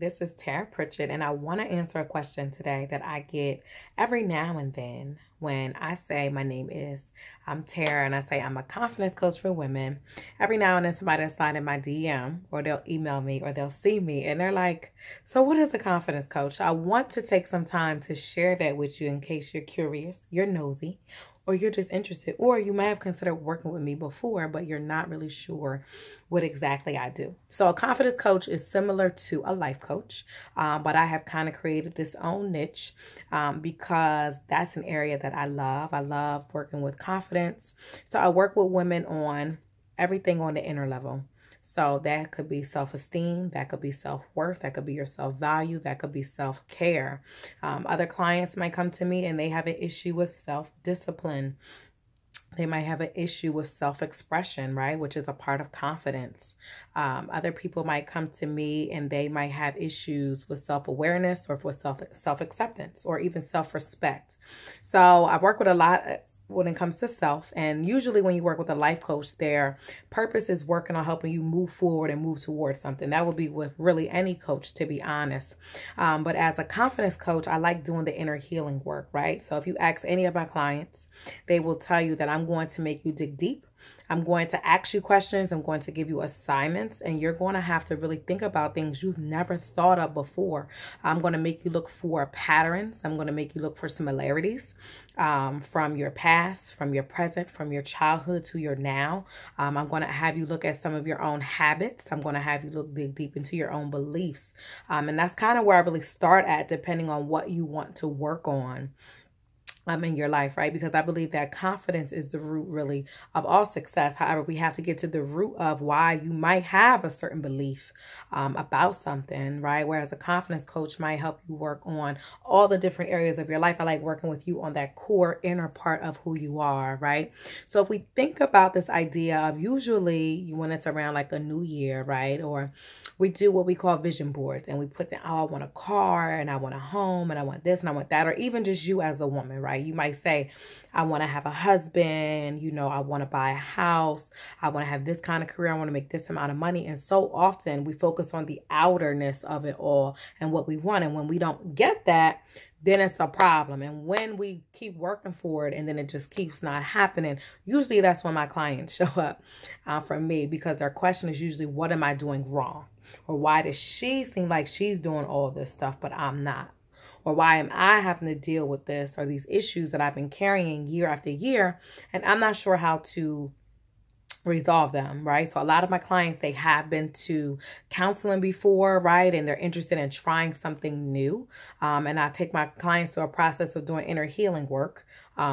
this is Tara Pritchett, and I want to answer a question today that I get every now and then when I say my name is, I'm Tara, and I say I'm a confidence coach for women. Every now and then somebody will slide in my DM, or they'll email me, or they'll see me, and they're like, so what is a confidence coach? I want to take some time to share that with you in case you're curious, you're nosy, or you're just interested, or you may have considered working with me before, but you're not really sure what exactly I do. So a confidence coach is similar to a life coach, but I have kind of created this own niche because that's an area that I love. I love working with confidence. So I work with women on everything on the inner level. So that could be self-esteem, that could be self-worth, that could be your self-value, that could be self-care. Other clients might come to me and they have an issue with self-discipline. They might have an issue with self-expression, right, which is a part of confidence. Other people might come to me and they might have issues with self-awareness or with self-acceptance or even self-respect. So I work with a lot when it comes to self, and usually when you work with a life coach, their purpose is working on helping you move forward and move towards something. That would be with really any coach, to be honest. But as a confidence coach, I like doing the inner healing work, right? So if you ask any of my clients, they will tell you that I'm going to make you dig deep. I'm going to ask you questions. I'm going to give you assignments, and you're going to have to really think about things you've never thought of before. I'm going to make you look for patterns. I'm going to make you look for similarities from your past, from your present, from your childhood to your now. I'm going to have you look at some of your own habits. I'm going to have you dig deep into your own beliefs. And that's kind of where I really start at, depending on what you want to work on in your life, right? Because I believe that confidence is the root really of all success. However, we have to get to the root of why you might have a certain belief about something, right? Whereas a confidence coach might help you work on all the different areas of your life. I like working with you on that core inner part of who you are, right? So if we think about this idea of usually when it's around like a new year, right? Or we do what we call vision boards, and we put down, oh, I want a car, and I want a home, and I want this, and I want that, or even just you as a woman, right? You might say, I want to have a husband, I want to buy a house, I want to have this kind of career, I want to make this amount of money. And so often we focus on the outerness of it all and what we want. And when we don't get that, then it's a problem. And when we keep working for it and then it just keeps not happening, usually that's when my clients show up for me, because their question is usually, what am I doing wrong? Or why does she seem like she's doing all this stuff, but I'm not? Or why am I having to deal with this or these issues that I've been carrying year after year, and I'm not sure how to resolve them, right? So a lot of my clients, they have been to counseling before, right? And they're interested in trying something new. And I take my clients through a process of doing inner healing work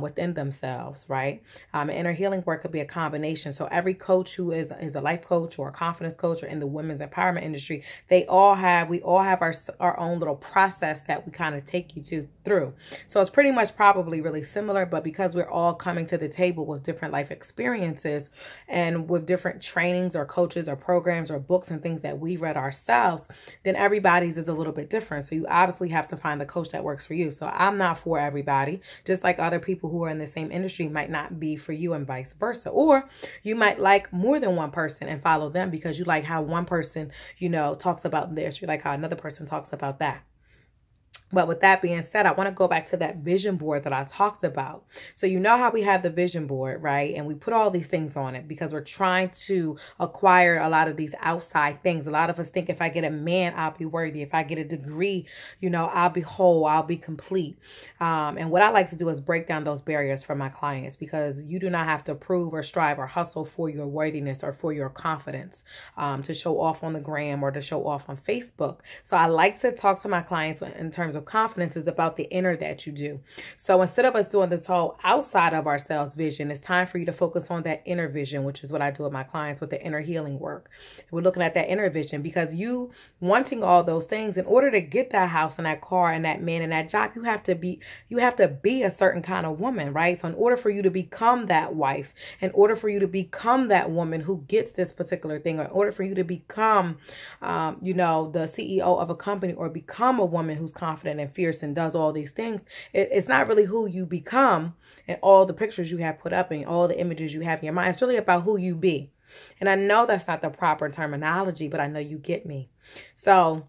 within themselves, right? Inner healing work could be a combination. So every coach who is a life coach or a confidence coach or in the women's empowerment industry, we all have our own little process that we kind of take you through. So it's pretty much probably really similar, but because we're all coming to the table with different life experiences and with different trainings or coaches or programs or books and things that we read ourselves, then everybody's is a little bit different. So you obviously have to find the coach that works for you. So I'm not for everybody, just like other people who are in the same industry might not be for you, and vice versa. Or you might like more than one person and follow them because you like how one person, talks about this. You like how another person talks about that. But with that being said, I want to go back to that vision board that I talked about. So you know how we have the vision board, right? And we put all these things on it because we're trying to acquire a lot of these outside things. A lot of us think if I get a man, I'll be worthy. If I get a degree, I'll be whole, I'll be complete. And what I like to do is break down those barriers for my clients, because you do not have to prove or strive or hustle for your worthiness or for your confidence to show off on the gram or to show off on Facebook. So I like to talk to my clients in terms of confidence is about the inner that you do. So instead of us doing this whole outside of ourselves vision, it's time for you to focus on that inner vision, which is what I do with my clients with the inner healing work. We're looking at that inner vision, because you wanting all those things, in order to get that house and that car and that man and that job, you have to be a certain kind of woman, right? So in order for you to become that wife, in order for you to become that woman who gets this particular thing, or in order for you to become, the CEO of a company, or become a woman who's confident and fierce and does all these things, it's not really who you become and all the pictures you have put up and all the images you have in your mind. It's really about who you be. And I know that's not the proper terminology, but I know you get me. So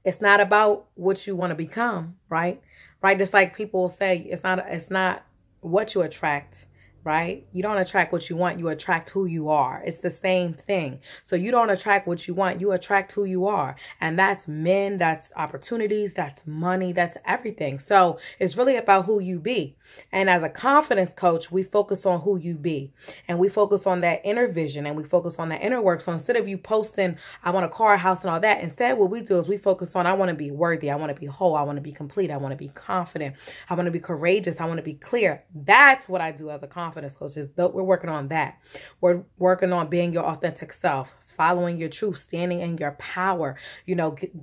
It's not about what you want to become, right? Right? Just like people will say, it's not what you attract, right? You don't attract what you want, you attract who you are. It's the same thing. So you don't attract what you want, you attract who you are. And that's men, that's opportunities, that's money, that's everything. So it's really about who you be. And as a confidence coach, we focus on who you be. And we focus on that inner vision, and we focus on that inner work. So instead of you posting, I want a car, a house, and all that, instead what we do is we focus on, I want to be worthy, I want to be whole, I want to be complete, I want to be confident, I want to be courageous, I want to be clear. That's what I do as a confidence coach. We're working on that. We're working on being your authentic self, following your truth, standing in your power,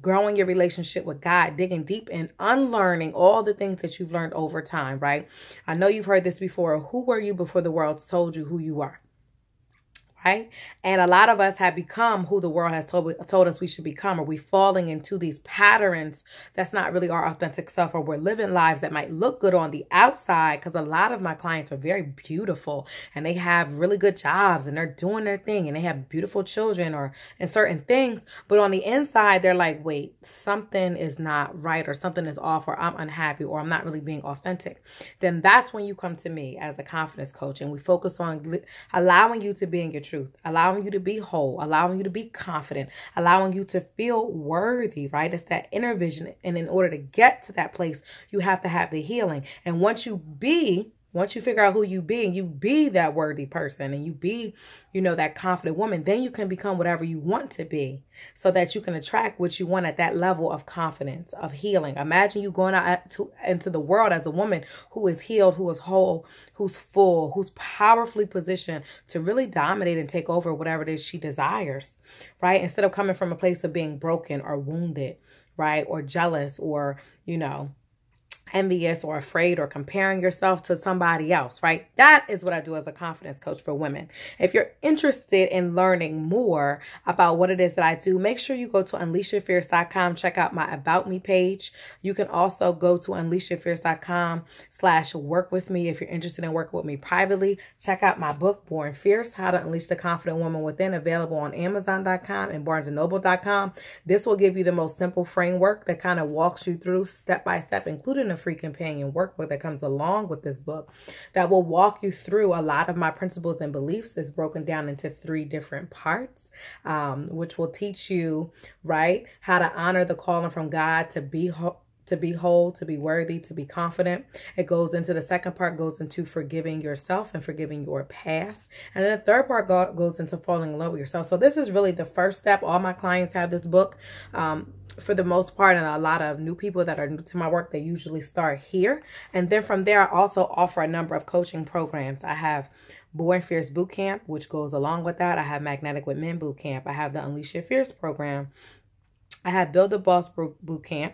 growing your relationship with God, digging deep and unlearning all the things that you've learned over time, right? I know you've heard this before. Who were you before the world told you who you are? Right? And a lot of us have become who the world has told us we should become. Are we falling into these patterns that's not really our authentic self, or we're living lives that might look good on the outside? Because a lot of my clients are very beautiful and they have really good jobs and they're doing their thing and they have beautiful children and certain things. But on the inside, they're like, wait, something is not right, or something is off, or I'm unhappy, or I'm not really being authentic. Then that's when you come to me as a confidence coach, and we focus on allowing you to be in your truth, allowing you to be whole, allowing you to be confident, allowing you to feel worthy, right? It's that inner vision. And in order to get to that place, you have to have the healing. And once you figure out who you be, and you be that worthy person, and you be, that confident woman, then you can become whatever you want to be, so that you can attract what you want at that level of confidence, of healing. Imagine you going out into the world as a woman who is healed, who is whole, who's full, who's powerfully positioned to really dominate and take over whatever it is she desires, right? Instead of coming from a place of being broken or wounded, right? Or jealous, or, envious, or afraid, or comparing yourself to somebody else, right? That is what I do as a confidence coach for women. If you're interested in learning more about what it is that I do, make sure you go to unleashyourfierce.com, check out my About Me page. You can also go to unleashyourfierce.com/work with me if you're interested in working with me privately. Check out my book, Born Fierce, How to Unleash the Confident Woman Within, available on Amazon.com and BarnesandNoble.com. This will give you the most simple framework that kind of walks you through step by step, including a free companion workbook that comes along with this book that will walk you through a lot of my principles and beliefs. It's broken down into 3 different parts, which will teach you, right, how to honor the calling from God to be whole, to be worthy, to be confident. It goes into the second part, goes into forgiving yourself and forgiving your past. And then the third part goes into falling in love with yourself. So this is really the first step. All my clients have this book for the most part. And a lot of new people that are new to my work, they usually start here. And then from there, I also offer a number of coaching programs. I have Born Fierce Bootcamp, which goes along with that. I have Magnetic with Men Bootcamp. I have the Unleash Your Fierce program. I have Build a Boss Bootcamp.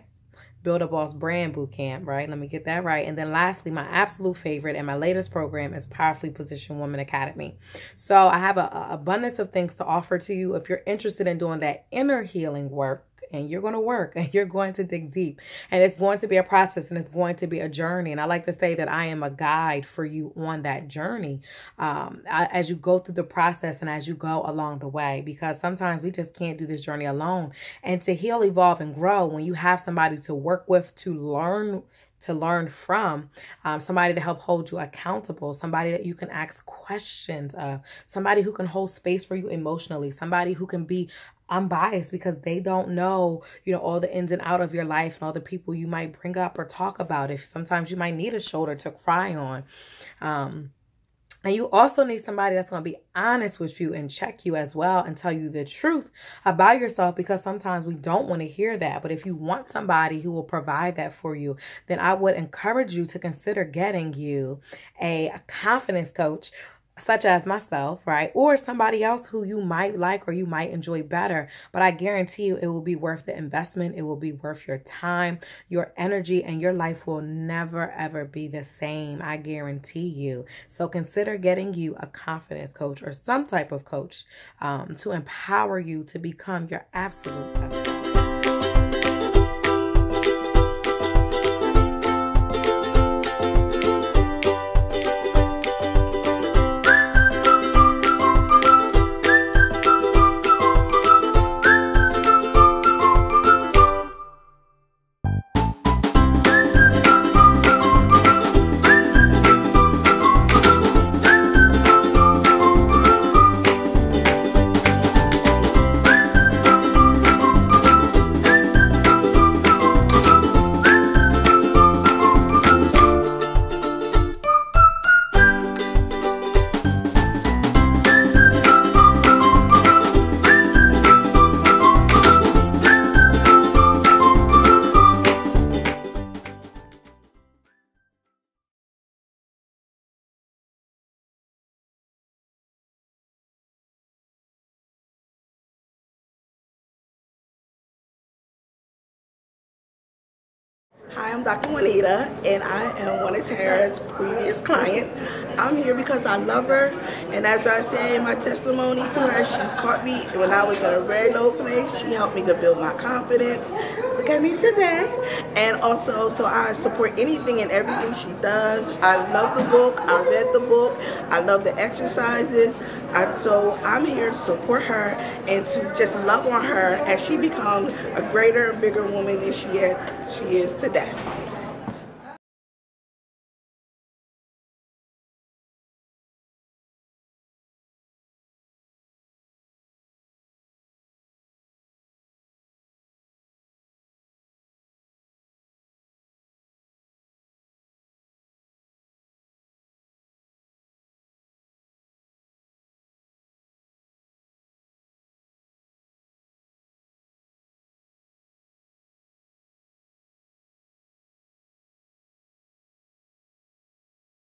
Build a Boss Brand Bootcamp, right? Let me get that right. And then lastly, my absolute favorite and my latest program is Powerfully Positioned Woman Academy. So I have an abundance of things to offer to you. If you're interested in doing that inner healing work, and you're going to work and you're going to dig deep, and it's going to be a process, and it's going to be a journey. And I like to say that I am a guide for you on that journey as you go through the process and as you go along the way, because sometimes we just can't do this journey alone. And to heal, evolve, and grow, when you have somebody to work with, to learn from, somebody to help hold you accountable, somebody that you can ask questions of, somebody who can hold space for you emotionally, somebody who can be unbiased because they don't know, all the ins and out of your life and all the people you might bring up or talk about. If sometimes you might need a shoulder to cry on. And you also need somebody that's going to be honest with you and check you as well and tell you the truth about yourself, because sometimes we don't want to hear that. But if you want somebody who will provide that for you, then I would encourage you to consider getting you a confidence coach, such as myself, right? Or somebody else who you might like or you might enjoy better. But I guarantee you it will be worth the investment. It will be worth your time, your energy, and your life will never, ever be the same. I guarantee you. So consider getting you a confidence coach or some type of coach to empower you to become your absolute best. am Dr. Juanita, and I am one of Tara's previous clients. I'm here because I love her, and as I say in my testimony to her, she caught me when I was in a very low place. She helped me to build my confidence. Look at me today. And also, so I support anything and everything she does. I love the book. I read the book. I love the exercises. So I'm here to support her and to just love on her as she becomes a greater and bigger woman than she is today.